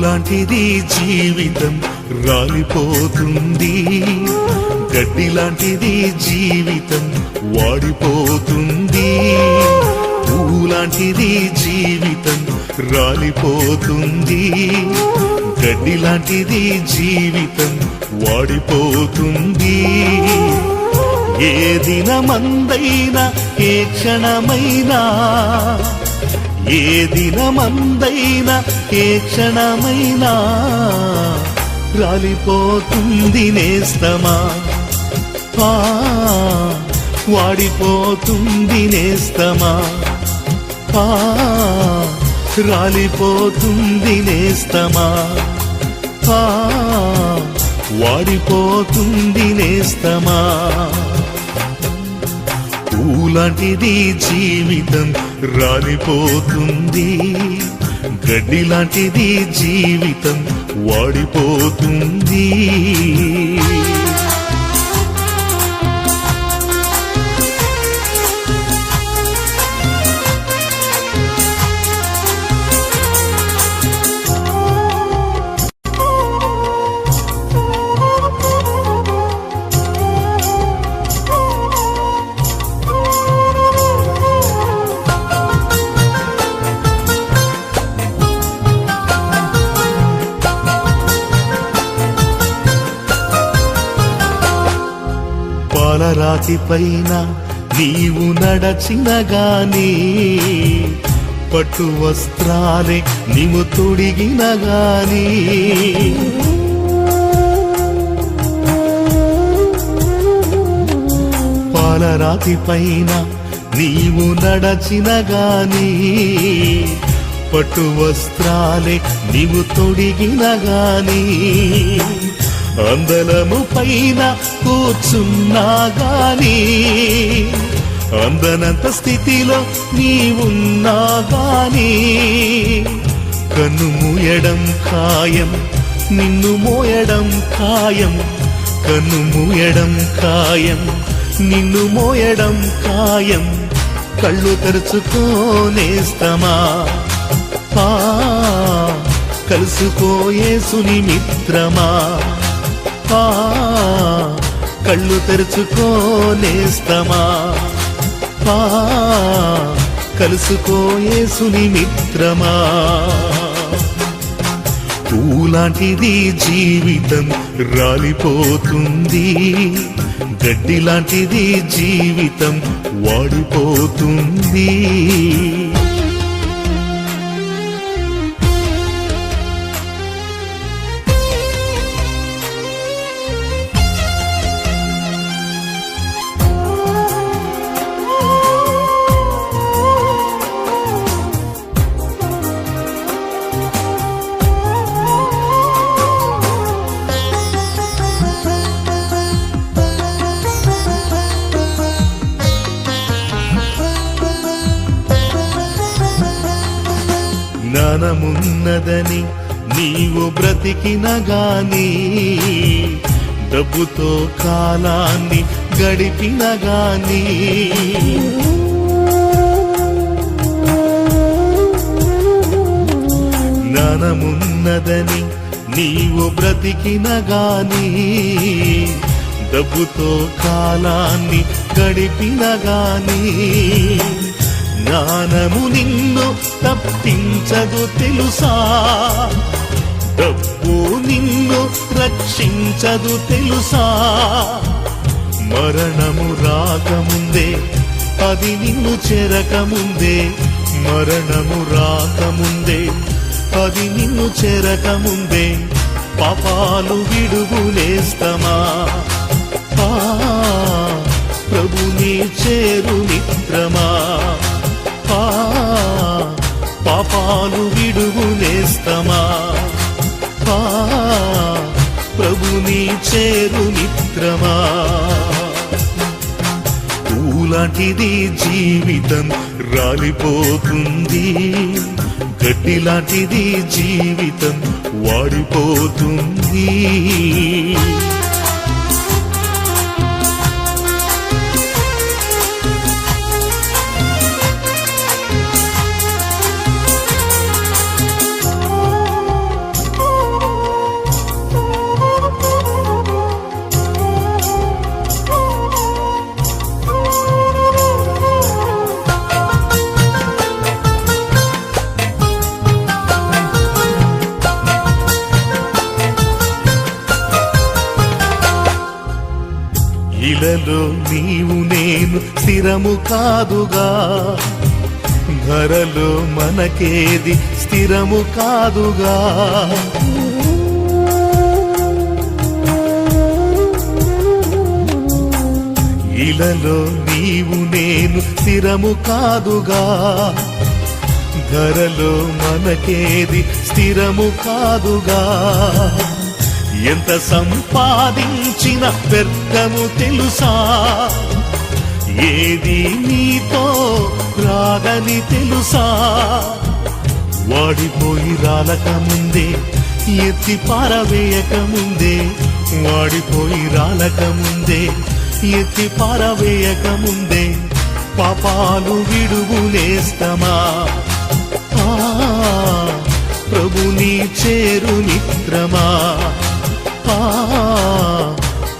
పూలాంటిది జీవితం రాలిపోతుంది, గడ్డి లాంటిది జీవితం వాడిపోతుంది. పూలాంటిది జీవితం రాలిపోతుంది, గడ్డి లాంటిది జీవితం వాడిపోతుంది. ఏ దినమందైనా ఏ క్షణమైనా, ఏ దినమందైనా ఏ క్షణమైనా రాలిపోతుంది నేస్తమా, వాడిపోతుంది నేస్తమా, రాలిపోతుంది నేస్తమా, వాడిపోతుంది నేస్తమా. పూలాంటిది జీవితం రాలిపోతుంది, గడ్డి లాంటిది జీవితం వాడిపోతుంది. పాలరాతి పైన నీవు నడచిన గాని, పట్టు వస్త్రాలే నీవు తొడిగిన గాని, పాలరాతి పైన నీవు నడచిన గాని, పట్టు వస్త్రాలే నీవు తొడిగిన గాని, అందలము పైన కూర్చున్నా గాని, అందనంత స్థితిలో నీవున్నా గాని, కన్ను మూయడం ఖాయం, నిన్ను మోయడం ఖాయం, కన్ను మూయడం ఖాయం, నిన్ను మోయడం ఖాయం. కళ్ళు తెరుచుకోనేస్తమా, కలుసుకో యేసుని మిత్రమా, కళ్ళు తెరుచుకోనేస్తమా, కలుసుకో యేసుని మిత్రమా. పూలాంటిది జీవితం రాలిపోతుంది, గడ్డి లాంటిది జీవితం వాడిపోతుంది. జ్ఞానమున్నదని నీవు బ్రతికిన గాని, డబ్బుతో కాలాన్ని గడిపిన గాని, జ్ఞానమున్నదని నీవు బ్రతికిన గాని, డబ్బుతో కాలాన్ని గడిపిన గాని, జ్ఞానము నిన్ను తప్పించదు తెలుసా, డబ్బు నిన్ను రక్షించదు తెలుసా. మరణము రాకముందే, అది నిన్ను చెరకముందే, మరణము రాకముందే, అది నిన్ను చెరకముందే, పాపాలు విడుగులేస్తమా, ప్రభుని చేరు మిత్రమా, పాపాలు విడుగులేస్తమా, ప్రభుని చేరు మిత్రమా. పూలాంటిది జీవితం రాలిపోతుంది, గడ్డి లాంటిది జీవితం వాడిపోతుంది. ఇలలో నీవు నేను స్థిరము కాదుగా, ధరలో మనకేది స్థిరము కాదుగా. ఇలలో నీవు నేను స్థిరము కాదుగా, ధరలో మనకేది స్థిరము కాదుగా. ఎంత సంపాదించిన వ్యర్థము తెలుసా, ఏది నీతో రాదని తెలుసా. వాడిపోయి రాలక ముందే, ఎత్తి పారవేయక ముందే, వాడిపోయి రాలక ముందే, ఎత్తి పారవేయక ముందే, పాపాలు విడువునేస్తమా. ప్రభుని చేరు మిత్రమా,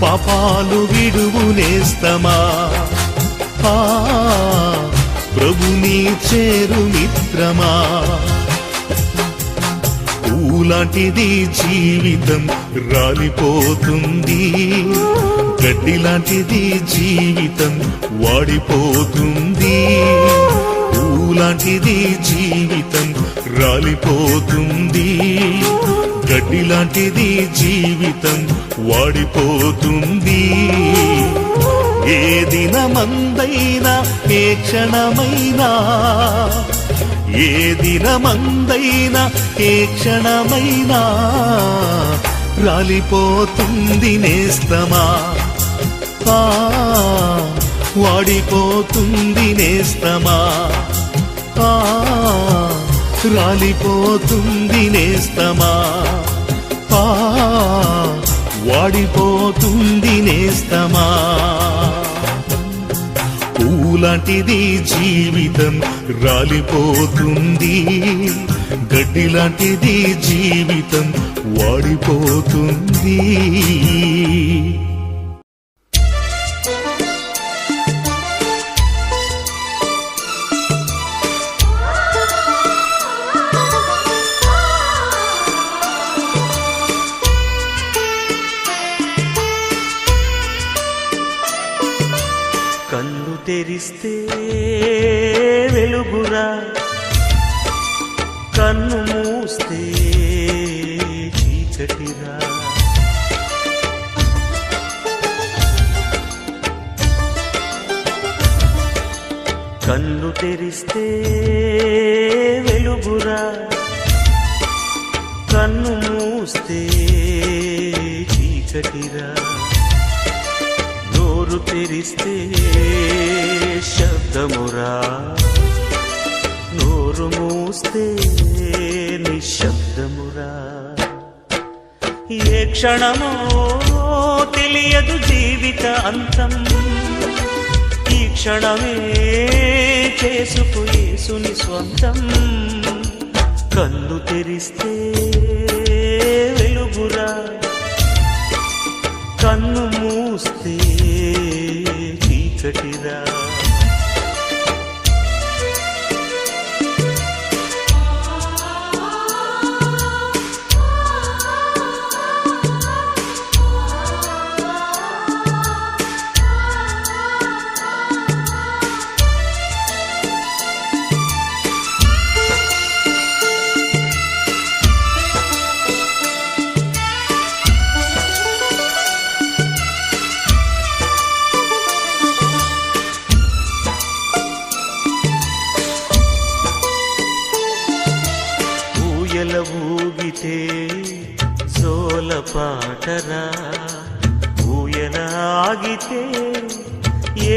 పాపాలు విడువునేస్తమా. ప్రభుని చేరు మిత్రమా. పూలాంటిది జీవితం రాలిపోతుంది, గడ్డి లాంటిది జీవితం వాడిపోతుంది. పూలాంటిది జీవితం రాలిపోతుంది, గడ్డి లాంటిది జీవితం వాడిపోతుంది. ఏ దినమందైనా ఏ క్షణమైనా, ఏ దినమందైనా ఏ క్షణమైనా రాలిపోతుంది నేస్తమా. వాడిపోతుంది నేస్తమా, రాలిపోతుంది నేస్తమా, వాడిపోతుంది నేస్తమా. పూలాంటిది జీవితం రాలిపోతుంది, గడ్డి లాంటిది జీవితం వాడిపోతుంది. కన్ను తెరిస్తే వెలుగురా, కన్ను మూస్తే చీకటిరా. కన్ను తెరిస్తే వెలుగురా, కన్ను మూస్తే చీకటిరా. నోరు తెరిస్తే శబ్దమురా, నోరు మూస్తే నిశ్శబ్దమురా. ఏ క్షణమో తెలియదు జీవిత అంతం, ఈ క్షణమే చేసుకు యేసుని స్వంతం. కన్ను తెరిస్తే వెలుగురా, కన్ను మూస్తే చీకటిరా. ఊగితే జోల పాటరా, ఊయల ఆగితే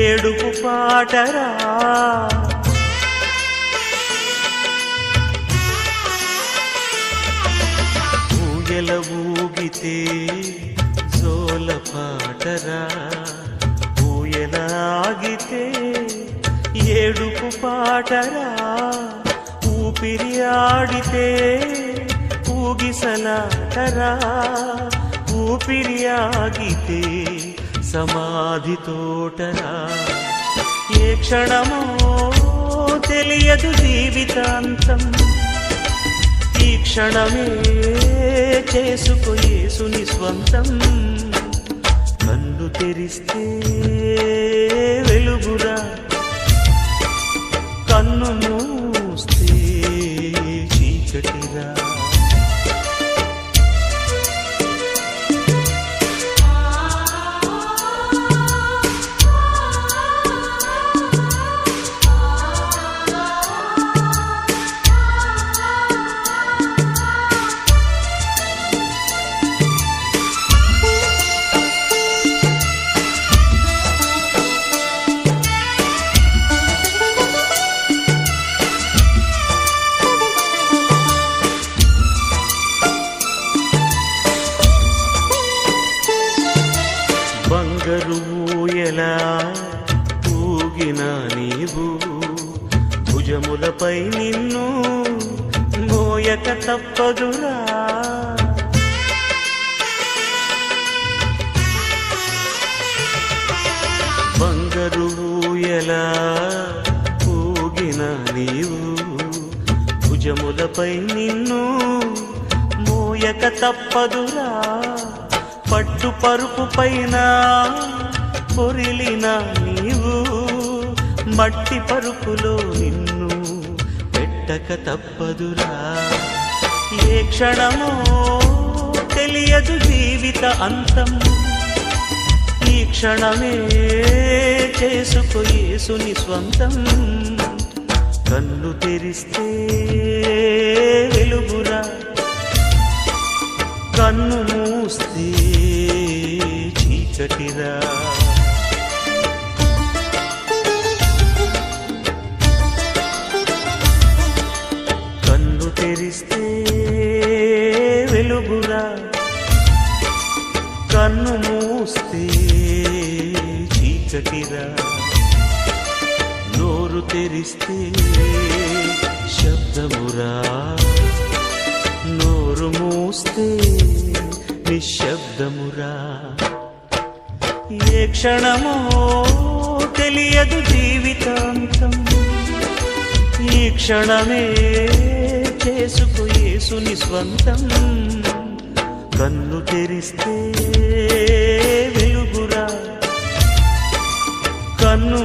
ఏడుపు పాటరా. ఊయల ఊగితే జోల పాటరా, ఊయల ఆగితే ఏడుపు పాటరా. ఊపిరి ఆడితే ఊగిసలాటరా, ఊపిరి ఆగితే సమాధి తోటరా. ఏ క్షణమో తెలియదు జీవితాంతం, ఈ క్షణమే చేసుకో యేసుని స్వంతం. కన్ను తెరిస్తే వెలుగురా, కన్ను మూస్తే చీకటిరా. బంగారు ఊయలా ఊగిన నీవు, భుజములపై నిన్ను మోయక తప్పదురా. బంగారు ఊయలా ఊగిన నీవు, భుజములపై నిన్ను మోయక తప్పదురా. పట్టు పరుపు పైన పొరిలిన నీవు, మట్టి పరుపులో నిన్ను పెట్టక తప్పదురా. ఏ క్షణమో తెలియదు జీవిత అంతం, ఈ క్షణమే చేసుకో యేసుని స్వంతం. కన్ను తెరిస్తే వెలుగురా, కన్ను మూస్తే చీకటిరా. కన్ను తెరిస్తే వెలుగురా, కన్ను మూస్తే చీకటిరా. నోరు తెరిస్తే శబ్దమురా, నోరు మూస్తే నిశ్శబ్దమురా. ఏ క్షణమో తెలియదు జీవితాంతం, ఈ క్షణమే చేసుకో యేసుని స్వంతం. కన్ను తెరిస్తే వెలుగురా, కన్ను